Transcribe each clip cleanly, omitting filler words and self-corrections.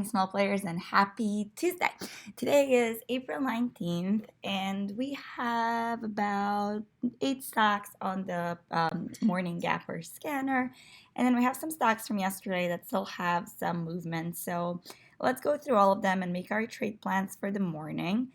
morning, small players, and happy Tuesday. Today is April 19th, and we have about 8 stocks on the morning gapper scanner. And then we have some stocks from yesterday that still have some movement. So let's go through all of them and make our trade plans for the morning.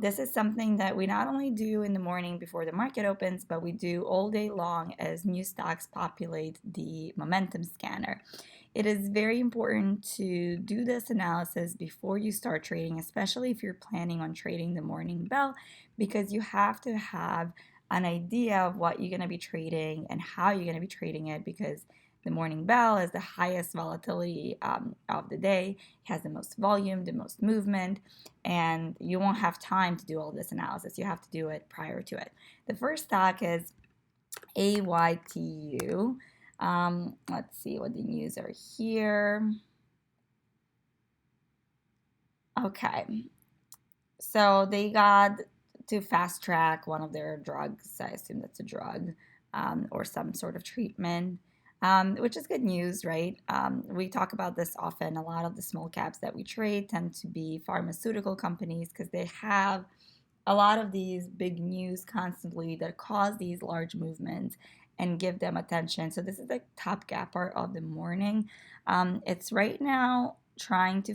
This is something that we not only do in the morning before the market opens, but we do all day long as new stocks populate the momentum scanner. It is very important to do this analysis before you start trading, especially if you're planning on trading the morning bell, because you have to have an idea of what you're going to be trading and how you're going to be trading it, because the morning bell is the highest volatility of the day. It has the most volume, the most movement, and you won't have time to do all this analysis. You have to do it prior to it. The first stock is AYTU. Let's see what the news are here. Okay, so they got to fast track one of their drugs. I assume that's a drug or some sort of treatment. Which is good news, right? We talk about this often. A lot of the small caps that we trade tend to be pharmaceutical companies because they have a lot of these big news constantly that cause these large movements and give them attention. So this is the top gapper of the morning. It's right now trying to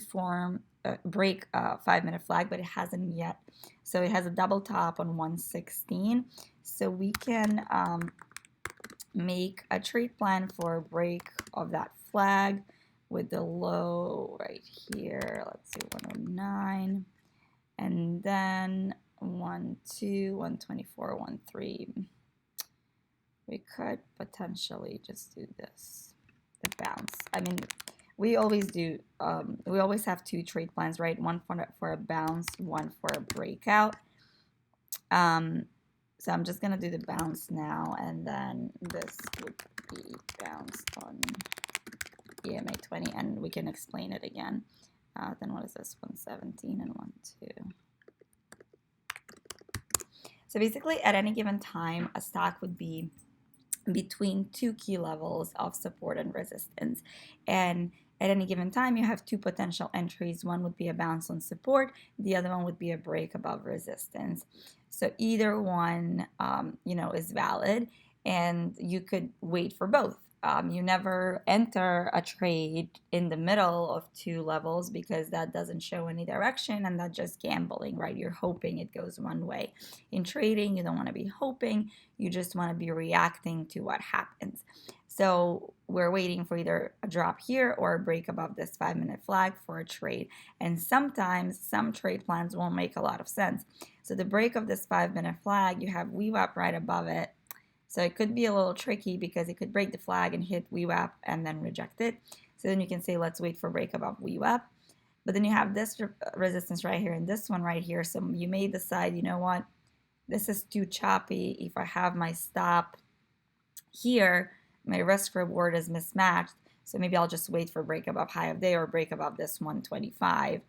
break a 5-minute flag, but it hasn't yet. So it has a double top on 116. So we can make a trade plan for a break of that flag with the low right here. Let's see, 109, and then 1.2, 124, 1.3. We could potentially just do this, the bounce. I mean, we always do. We always have two trade plans, right? One for a bounce, one for a breakout. So I'm just gonna do the bounce now, and then this would be bounced on EMA 20, and we can explain it again. Then what is this? 117 and 1.2. So basically, at any given time, a stock would be between two key levels of support and resistance. And at any given time, you have two potential entries. One would be a bounce on support. The other one would be a break above resistance. So either one, is valid, and you could wait for both. You never enter a trade in the middle of two levels because that doesn't show any direction, and that's just gambling, right? You're hoping it goes one way. In trading, you don't want to be hoping, you just want to be reacting to what happens. So we're waiting for either a drop here or a break above this 5-minute flag for a trade. And sometimes some trade plans won't make a lot of sense. So the break of this 5-minute flag, you have VWAP right above it. So it could be a little tricky because it could break the flag and hit VWAP and then reject it. So then you can say, let's wait for break above VWAP. But then you have this resistance right here and this one right here. So you may decide, you know what, this is too choppy. If I have my stop here, my risk reward is mismatched. So maybe I'll just wait for break above high of day or break above this 125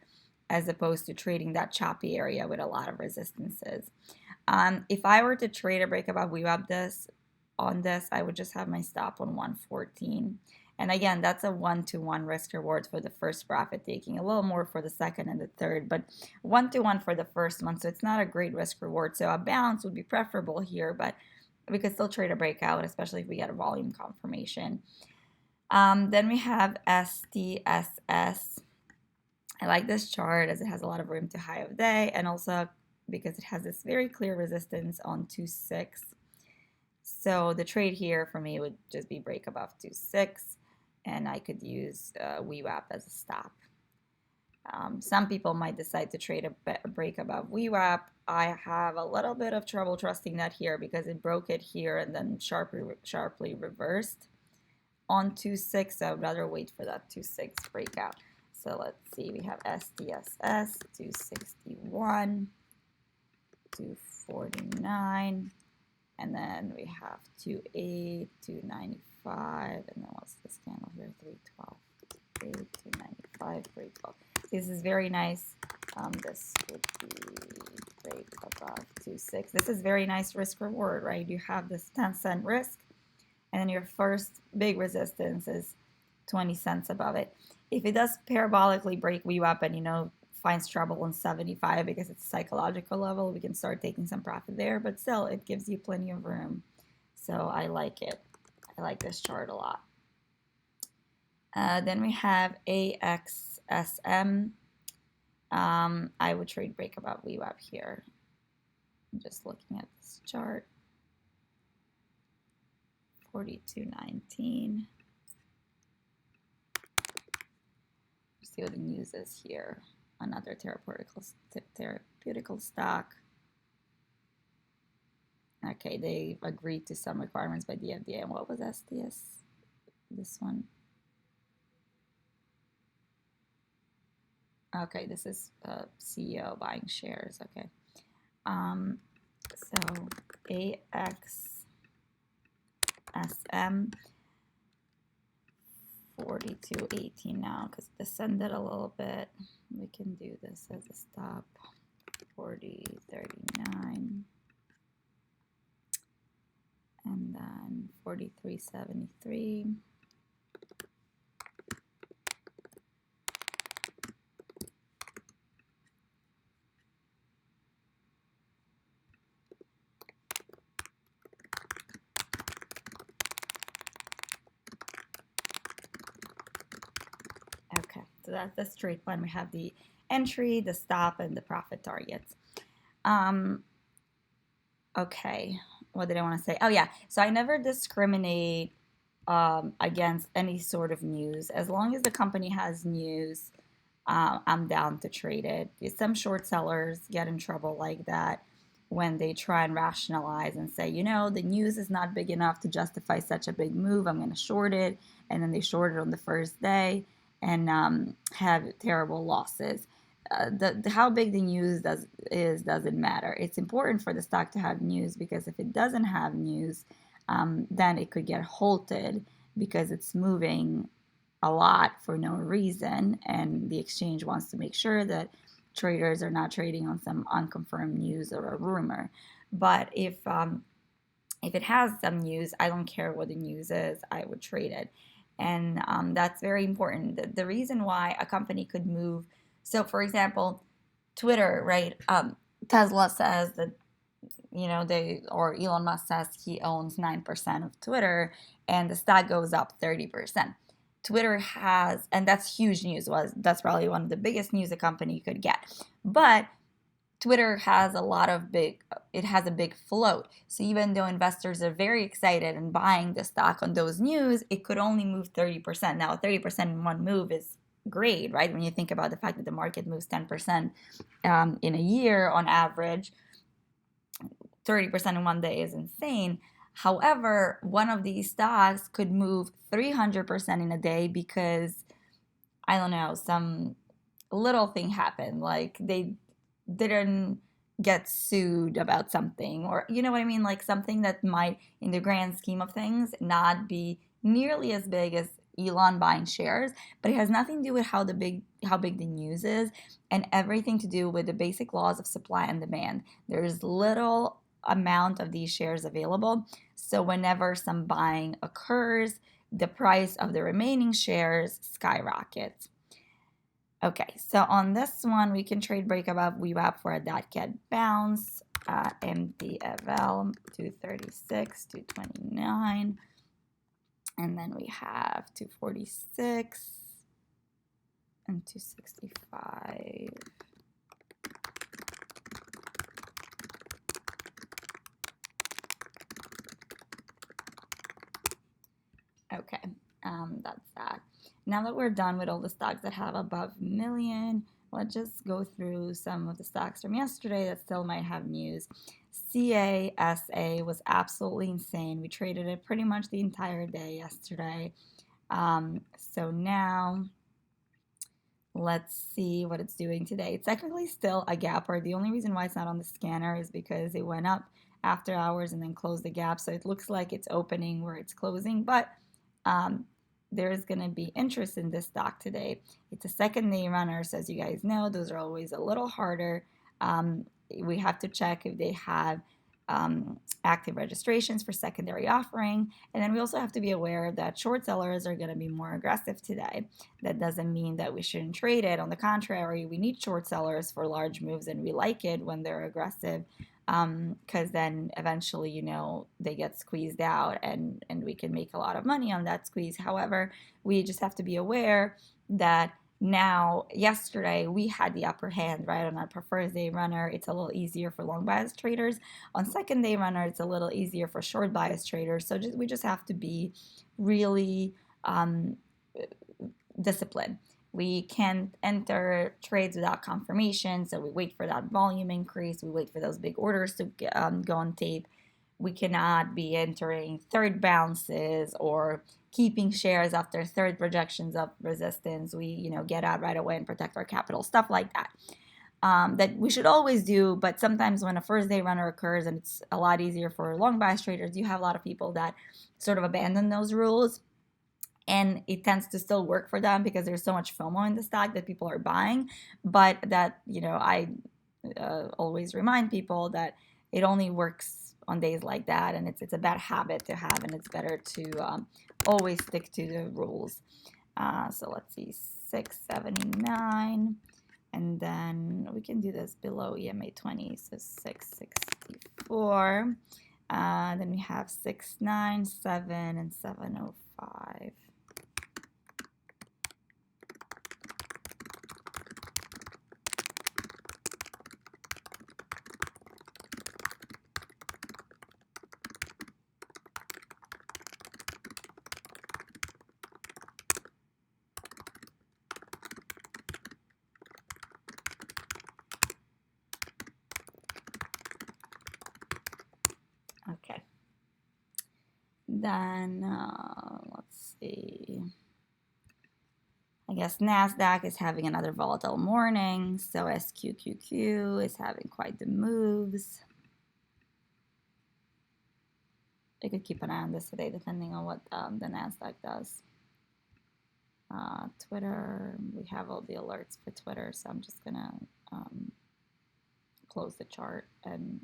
as opposed to trading that choppy area with a lot of resistances. If I were to trade a break above VWAP on this, I would just have my stop on 114. And again, that's a 1-to-1 risk reward for the first profit taking, a little more for the second and the third, but 1-to-1 for the first one. So it's not a great risk reward. So a bounce would be preferable here, but we could still trade a breakout, especially if we get a volume confirmation. Then we have STSS. I like this chart as it has a lot of room to high of day, and also because it has this very clear resistance on 2.6. So the trade here for me would just be break above 2.6, and I could use VWAP as a stop. Some people might decide to trade a break above VWAP. I have a little bit of trouble trusting that here because it broke it here and then sharply reversed on 2.6. So I'd rather wait for that 2.6 breakout. So let's see, we have STSS 261, 249, and then we have 2.8, 295, and then what's this candle here? 312, 295, 312. This is very nice. This would be break above 2.6. This is very nice risk reward, right? You have this 10-cent risk, and then your first big resistance is 20 cents above it. if it does parabolically break VWAP and, you know, finds trouble in 75 because it's a psychological level, we can start taking some profit there, but still it gives you plenty of room. So I like it. I like this chart a lot. Then we have AXSM. I would trade break above VWAP here. I'm just looking at this chart. 42.19. See what the news is here. Another therapeutical stock. Okay, they agreed to some requirements by the FDA. And what was STS? This one. Okay, this is CEO buying shares. Okay. So AXSM 42.18 now, because it descended a little bit. We can do this as a stop. 40.39. And then 43.73. Okay, so that's the straight line. We have the entry, the stop, and the profit targets. Okay, what did I want to say? Oh yeah, so I never discriminate against any sort of news. As long as the company has news, I'm down to trade it. Some short sellers get in trouble like that when they try and rationalize and say, you know, the news is not big enough to justify such a big move. I'm going to short it. And then they short it on the first day and have terrible losses. How big the news doesn't matter. It's important for the stock to have news, because if it doesn't have news, then it could get halted because it's moving a lot for no reason, and the exchange wants to make sure that traders are not trading on some unconfirmed news or a rumor. But if it has some news, I don't care what the news is, I would trade it. And that's very important. The reason why a company could move, so for example, Twitter, right? Tesla says that, you know, or Elon Musk says he owns 9% of Twitter, and the stock goes up 30%. Twitter has, and that's huge news. That's probably one of the biggest news a company could get. But Twitter has it has a big float. So even though investors are very excited and buying the stock on those news, it could only move 30%. Now, 30% in one move is great, right? When you think about the fact that the market moves 10% in a year on average, 30% in one day is insane. However, one of these stocks could move 300% in a day because, I don't know, some little thing happened. Like they didn't get sued about something, or you know what I mean? Like something that might, in the grand scheme of things, not be nearly as big as Elon buying shares, but it has nothing to do with how big the news is, and everything to do with the basic laws of supply and demand. There's little amount of these shares available, so whenever some buying occurs, the price of the remaining shares skyrockets. Okay, so on this one, we can trade break above VWAP for a .cat bounce, MDFL 236, 229, and then we have 246 and 265. Okay, that's that. Now that we're done with all the stocks that have above a million, let's just go through some of the stocks from yesterday that still might have news. CASA was absolutely insane. We traded it pretty much the entire day yesterday. So now let's see what it's doing today. It's technically still a gapper. The only reason why it's not on the scanner is because it went up after hours and then closed the gap. So it looks like it's opening where it's closing, but there is going to be interest in this stock today. It's a second day runner, so as you guys know, those are always a little harder. We have to check if they have active registrations for secondary offering. And then we also have to be aware that short sellers are going to be more aggressive today. That doesn't mean that we shouldn't trade it. On the contrary, we need short sellers for large moves, and we like it when they're aggressive, because then eventually, they get squeezed out, and we can make a lot of money on that squeeze. However, we just have to be aware that now, yesterday, we had the upper hand, right? On our first day runner, it's a little easier for long bias traders. On second day runner, it's a little easier for short bias traders. So we just have to be really disciplined. We can't enter trades without confirmation, so we wait for that volume increase. We wait for those big orders to go on tape. We cannot be entering third bounces or keeping shares after third projections of resistance. We, get out right away and protect our capital, stuff like that. That we should always do, but sometimes when a first day runner occurs, and it's a lot easier for long bias traders, you have a lot of people that sort of abandon those rules, and it tends to still work for them because there's so much FOMO in the stock that people are buying. But that, I always remind people that it only works on days like that, and it's a bad habit to have, and it's better to always stick to the rules. So let's see, 679, and then we can do this below EMA 20, so 664. Then we have 697 and 705. Okay. Then let's see. I guess NASDAQ is having another volatile morning, so SQQQ is having quite the moves. I could keep an eye on this today, depending on what the NASDAQ does. Twitter, we have all the alerts for Twitter, so I'm just gonna close the chart, and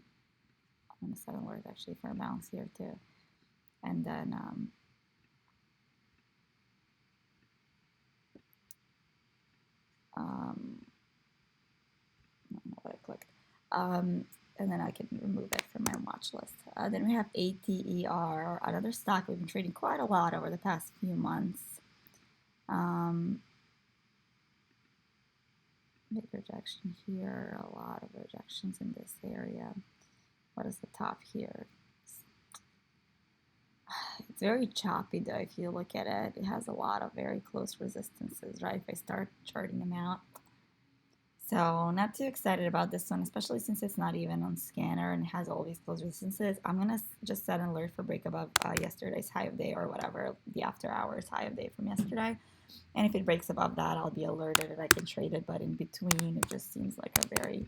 I'm gonna set an alert actually for a bounce here too, and then I don't know what I clicked. And then I can remove it from my watch list. Then we have ATER, another stock we've been trading quite a lot over the past few months. Big rejection here, a lot of rejections in this area. What is the top here? It's very choppy though. If you look at it, it has a lot of very close resistances, right? If I start charting them out. So not too excited about this one, especially since it's not even on scanner and has all these close resistances. I'm going to just set an alert for break above yesterday's high of day, or whatever, the after hours high of day from yesterday. And if it breaks above that, I'll be alerted and I can trade it. But in between, it just seems like a very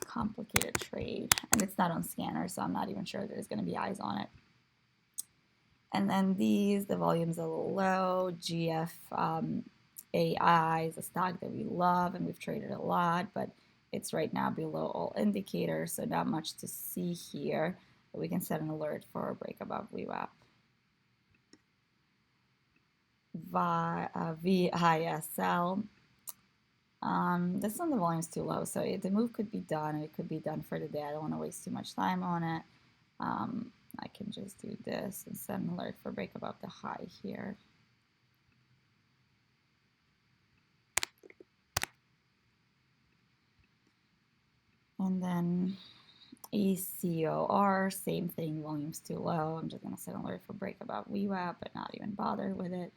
complicated trade. And it's not on scanner, so I'm not even sure there's going to be eyes on it. And then the volume's a little low. GF AI is a stock that we love and we've traded a lot, but it's right now below all indicators, so not much to see here. But we can set an alert for a break above VWAP. VISL. This one, the volume's too low, so the move could be done, and it could be done for the day. I don't want to waste too much time on it. I can just do this and set an alert for break above the high here. And then ECOR, same thing, volume's too low. I'm just going to set an alert for break above VWAP, but not even bother with it.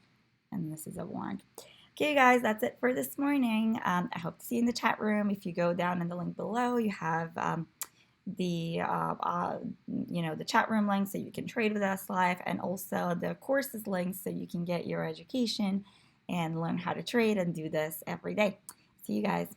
And this is a warrant. Okay, guys, that's it for this morning. I hope to see you in the chat room. If you go down in the link below, you have the chat room link so you can trade with us live, and also the courses links so you can get your education and learn how to trade and do this every day. See you guys.